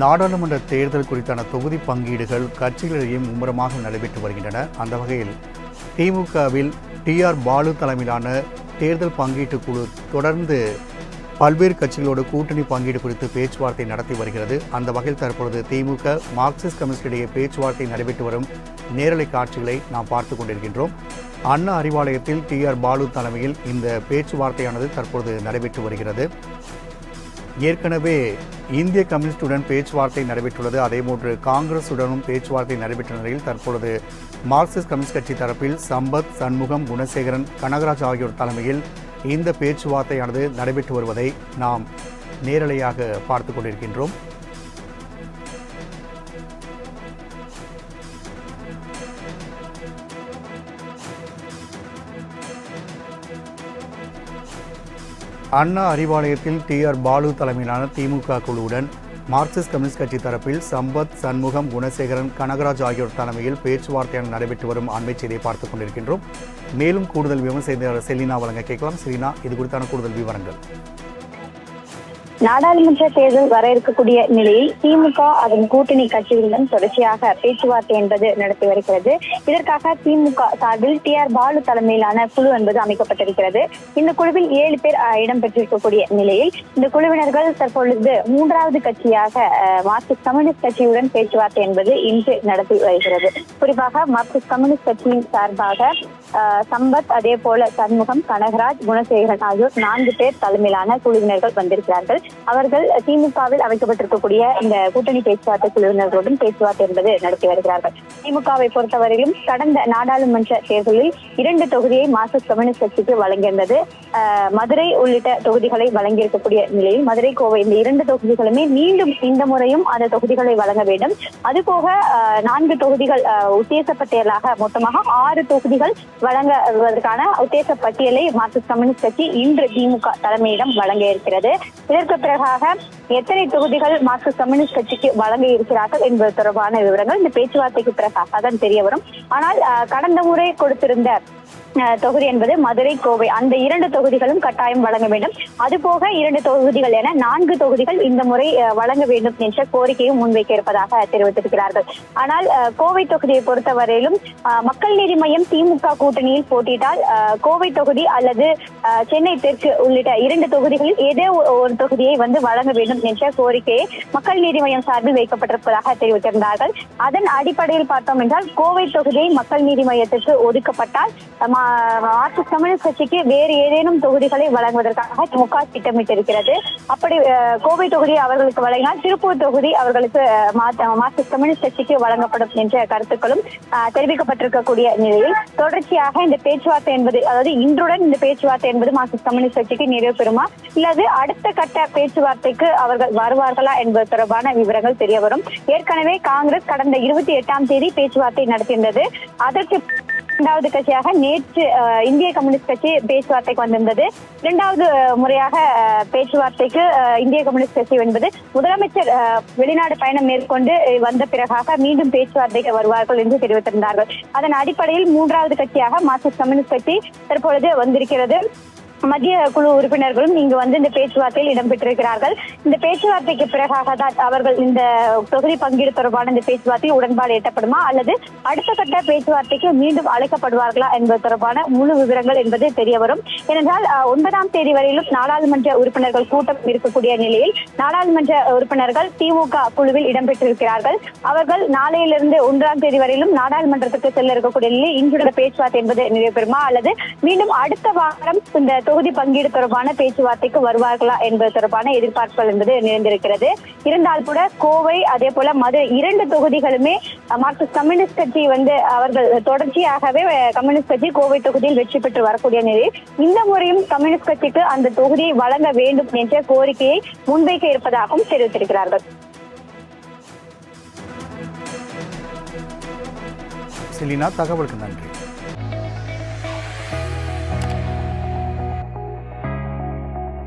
நாடாளுமன்ற தேர்தல் குறித்தான தொகுதி பங்கீடுகள் கட்சிகளிடையே மும்முரமாக நடைபெற்று வருகின்றன. அந்த வகையில் திமுகவில் டி.ஆர். பாலு தலைமையிலான தேர்தல் பங்கீட்டு குழு தொடர்ந்து பல்வேறு கட்சிகளோடு கூட்டணி பங்கீடு குறித்து பேச்சுவார்த்தை நடத்தி வருகிறது. அந்த வகையில் தற்பொழுது திமுக மார்க்சிஸ்ட் கம்யூனிஸ்ட் இடையே பேச்சுவார்த்தை நடைபெற்று வரும் நேரலை காட்சிகளை நாம் பார்த்து கொண்டிருக்கின்றோம். அண்ணா அறிவாலயத்தில் டி.ஆர். பாலு தலைமையில் இந்த பேச்சுவார்த்தையானது தற்பொழுது நடைபெற்று வருகிறது. ஏற்கனவே இந்திய கம்யூனிஸ்டுடன் பேச்சுவார்த்தை நடைபெற்றுள்ளது. அதேபோன்று காங்கிரசுடனும் பேச்சுவார்த்தை நடைபெற்ற நிலையில் தற்பொழுது மார்க்சிஸ்ட் கம்யூனிஸ்ட் கட்சி தரப்பில் சம்பத், சண்முகம், குணசேகரன், கனகராஜ் ஆகியோர் தலைமையில் இந்த பேச்சுவார்த்தையானது நடைபெற்று வருவதை நாம் நேரலையாக பார்த்து கொண்டிருக்கின்றோம். அண்ணா அறிவாலயத்தில் டி.ஆர். பாலு தலைமையிலான திமுக குழுவுடன் மார்க்சிஸ்ட் கம்யூனிஸ்ட் கட்சி தரப்பில் சம்பத், சண்முகம், குணசேகரன், கனகராஜ் ஆகியோர் தலைமையில் பேச்சுவார்த்தையான நடைபெற்று வரும் அண்மை செய்தியை பார்த்துக் கொண்டிருக்கின்றோம். மேலும் கூடுதல் விவரம் செய்தியாளர் செலினா வழங்க கேட்கலாம். செலினா, இது குறித்தான கூடுதல் விவரங்கள். நாடாளுமன்ற தேர்தல் வர இருக்கக்கூடிய நிலையில் திமுக அதன் கூட்டணி கட்சிகளுடன் தொடர்ச்சியாக பேச்சுவார்த்தை என்பது நடத்தி வருகிறது. இதற்காக திமுக சார்பில் டி.ஆர். பாலு தலைமையிலான குழு என்பது அமைக்கப்பட்டிருக்கிறது. இந்த குழுவில் 7 பேர் இடம்பெற்றிருக்கக்கூடிய நிலையில் இந்த குழுவினர்கள் தற்பொழுது 3வது கட்சியாக மார்க்சிஸ்ட் கம்யூனிஸ்ட் கட்சியுடன் பேச்சுவார்த்தை என்பது இன்று நடத்தி வருகிறது. குறிப்பாக மார்க்சிஸ்ட் கம்யூனிஸ்ட் கட்சியின் சார்பாக சம்பத், அதே போல சண்முகம், கனகராஜ், குணசேகரன் ஆகியோர் 4 பேர் தலைமையிலான குழுவினர்கள் வந்திருக்கிறார்கள். அவர்கள் திமுகவில் அமைக்கப்பட்டிருக்கக்கூடிய இந்த கூட்டணி பேச்சுவார்த்தை குழுவினர்களுடன் பேச்சுவார்த்தை என்பது நடத்தி வருகிறார்கள். திமுகவை பொறுத்தவரையிலும் கடந்த நாடாளுமன்ற தேர்தலில் 2 தொகுதியை மார்க்சிஸ்ட் கம்யூனிஸ்ட் கட்சிக்கு வழங்கியிருந்தது. மதுரை உள்ளிட்ட தொகுதிகளை வழங்கியிருக்கக்கூடிய நிலையில் மதுரை, கோவை இந்த 2 தொகுதிகளுமே மீண்டும் இந்த முறையும் அந்த தொகுதிகளை வழங்க வேண்டும். அதுபோக 4 தொகுதிகள் உத்தேச பட்டியலாக மொத்தமாக 6 தொகுதிகள் வழங்குவதற்கான உத்தேச பட்டியலை மார்க்சிஸ்ட் கம்யூனிஸ்ட் கட்சி இன்று திமுக தலைமையிடம் வழங்க இருக்கிறது. இதற்கு பிறகாக எத்தனை தொகுதிகள் மார்க்சிஸ்ட் கம்யூனிஸ்ட் கட்சிக்கு வழங்க இருக்கிறார்கள் என்பது தொடர்பான விவரங்கள் இந்த பேச்சுவார்த்தைக்கு பிறகாக தான் தெரிய வரும். ஆனால் கடந்த முறை கொடுத்திருந்த தொகுதி என்பது மதுரை, கோவை அந்த 2 தொகுதிகளும் கட்டாயம் வழங்க வேண்டும். அதுபோக 2 தொகுதிகள் என 4 தொகுதிகள் இந்த முறை வழங்க வேண்டும் என்ற கோரிக்கையும் முன்வைக்க இருப்பதாக தெரிவித்திருக்கிறார்கள். ஆனால் கோவை தொகுதியை பொறுத்தவரையிலும் மக்கள் நீதி மய்யம் திமுக கூட்டணியில் போட்டியிட்டால் கோவை தொகுதி அல்லது சென்னை தெற்கு உள்ளிட்ட 2 தொகுதிகளில் ஏதோ ஒரு தொகுதியை வழங்க வேண்டும் என்ற கோரிக்கையை மக்கள் நீதி மய்யம் சார்பில் வைக்கப்பட்டிருப்பதாக தெரிவித்திருந்தார்கள். அதன் அடிப்படையில் பார்த்தோம் என்றால் கோவை தொகுதியை மக்கள் நீதி மய்யத்திற்கு ஒதுக்கப்பட்டால் மார்க்சிஸ்ட் கம்யூனிஸ்ட் கட்சிக்கு வேறு ஏதேனும் தொகுதிகளை வழங்குவதற்காக திமுக திட்டமிட்டிருக்கிறது. அப்படி கோவை தொகுதி அவர்களுக்கு வழங்கினால் திருப்பூர் தொகுதி அவர்களுக்கு மார்க்சிஸ்ட் கம்யூனிஸ்ட் கட்சிக்கு வழங்கப்படும் என்ற கருத்துக்களும் தெரிவிக்கப்பட்டிருக்கக்கூடிய நிலையில் தொடர்ச்சியாக இந்த பேச்சுவார்த்தை என்பது, அதாவது இன்றுடன் இந்த பேச்சுவார்த்தை என்பது மார்க்சிஸ்ட் கம்யூனிஸ்ட் கட்சிக்கு நிறைவு பெறுமா இல்லது அடுத்த கட்ட பேச்சுவார்த்தைக்கு அவர்கள் வருவார்களா என்பது தொடர்பான விவரங்கள் தெரிய வரும். ஏற்கனவே காங்கிரஸ் கடந்த 28ஆம் தேதி பேச்சுவார்த்தை நடத்தியிருந்தது. அதற்கு 2வது கட்சியாக நேற்று இந்திய கம்யூனிஸ்ட் கட்சி பேச்சுவார்த்தைக்கு வந்திருந்தது. 2வது முறையாக பேச்சுவார்த்தைக்கு இந்திய கம்யூனிஸ்ட் கட்சி என்பது முதலமைச்சர் வெளிநாடு பயணம் மேற்கொண்டு வந்த பிறகாக மீண்டும் பேச்சுவார்த்தைக்கு வருவார்கள் என்று தெரிவித்திருந்தார்கள். அதன் அடிப்படையில் 3வது கட்சியாக மார்க்சிஸ்ட் கம்யூனிஸ்ட் கட்சி தற்பொழுது வந்திருக்கிறது. மத்திய குழு உறுப்பினர்களும் இங்கு இந்த பேச்சுவார்த்தையில் இடம்பெற்றிருக்கிறார்கள். இந்த பேச்சுவார்த்தைக்கு பிறகாக தான் அவர்கள் இந்த தொகுதி பங்கீடு தொடர்பான இந்த பேச்சுவார்த்தையில் உடன்பாடு எட்டப்படுமா அல்லது அடுத்த கட்ட பேச்சுவார்த்தைக்கு மீண்டும் அழைக்கப்படுவார்களா என்பது தொடர்பான முழு விவரங்கள் என்பது தெரிய வரும். ஏனென்றால் 9ஆம் தேதி வரையிலும் நாடாளுமன்ற உறுப்பினர்கள் கூட்டம் இருக்கக்கூடிய நிலையில் நாடாளுமன்ற உறுப்பினர்கள் திமுக குழுவில் இடம்பெற்றிருக்கிறார்கள். அவர்கள் நாளையிலிருந்து 1ஆம் தேதி வரையிலும் நாடாளுமன்றத்துக்கு செல்ல இருக்கக்கூடிய நிலையில் இன்றுடைய பேச்சுவார்த்தை என்பது நிறைவு பெறுமா அல்லது மீண்டும் அடுத்த வாரம் இந்த தொகுதி பங்கீடு தொடர்பான பேச்சுவார்த்தைக்கு வருவார்களா என்பது தொடர்பான எதிர்பார்ப்புகள் என்பது நிறைந்திருக்கிறது. இருந்தால் கூட கோவை அதே போல மதுரை 2 தொகுதிகளுமே மார்க்சிஸ்ட் கம்யூனிஸ்ட் கட்சி அவர்கள் தொடர்ச்சியாகவே கம்யூனிஸ்ட் கட்சி கோவை தொகுதியில் வெற்றி பெற்று வரக்கூடிய நிலையில் இந்த முறையும் கம்யூனிஸ்ட் கட்சிக்கு அந்த தொகுதியை வழங்க வேண்டும் என்ற கோரிக்கையை முன்வைக்க இருப்பதாகவும் தெரிவித்திருக்கிறார்கள். செலினா, தகவலுக்கு நன்றி.